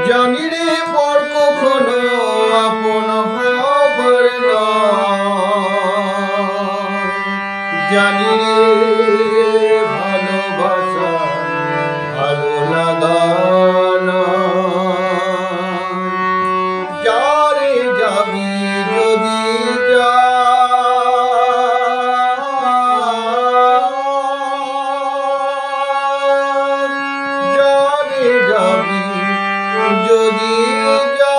জানি রে পর কখনো আপন হবার নয়। জানি রে ভালোবাসা ভালো লাগা নয়। যারে যাবি যদি যা, যারে যাবি যদি যা,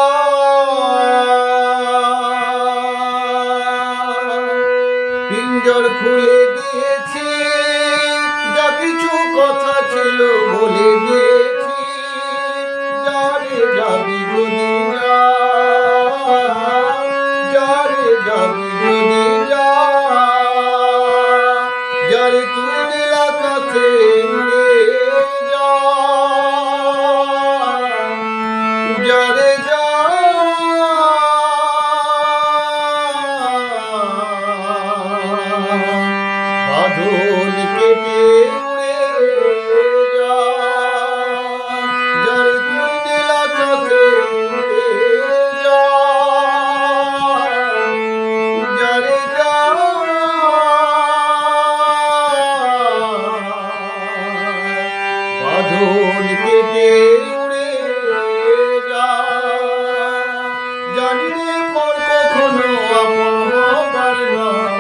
পিঞ্জর খুলে দিয়েছি, যা কিছু কথা ছিল বলে দিয়েছি। যারে যাবি যদি যা, যারে যাবি যদি যা, যারে তুই নীল আকাশে উড়ে যা, যারে যা, বাঁধন কেটে উড়ে যা, যারে তুই নীল আকাশে উড়ে যা, যারে যা, বাঁধন কেটে উড়ে যা। জানি রে পর কখনো আপন হবার নয়।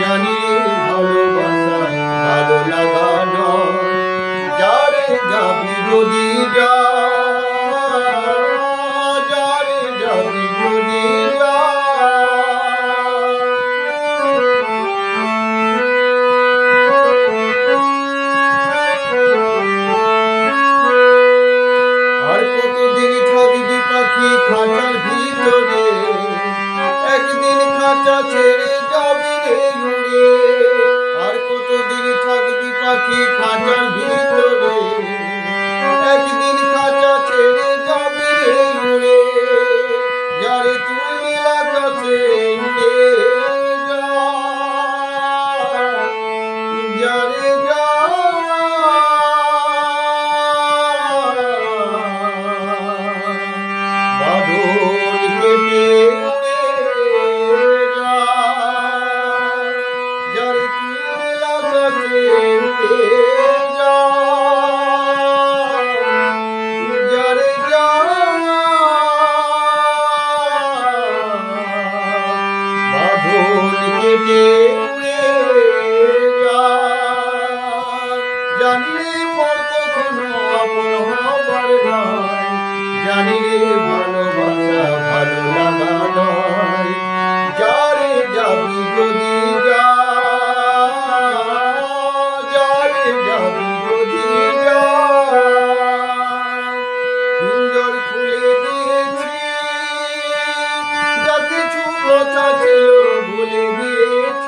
জানি রে ভালোবাসা ভালো লাগা নয়। যারে যাবি যদি যা, যারে যাবি যদি যা। আর কতদিন থাকবি পাখি খাঁচার ভিতরে, একদিন খাঁচা ছেড়ে যাবি রে উড়ে। আর কতদিন থাকবি পাখি খাঁচার ভিতরে, একদিন খাঁচা ছেড়ে যাবি রে উড়ে। যারে তুই নীল আকাশে উড়ে যা, যারে যা, বাঁধন কেটে উড়ে যা, যারে তুই নীল আকাশে উড়ে যা, যারে যা, বাঁধন কেটে উড়ে যা। জানি রে পর কখনো আপন হবার নয়। জানি রে ভালোবাসা ভালো লাগা নয়। যারে যাবি যদি যা, যারে যাবি যদি যা। পিঞ্জর খুলে দিয়েছি, যা কিছু কথা ছিল বলে দিয়েছি।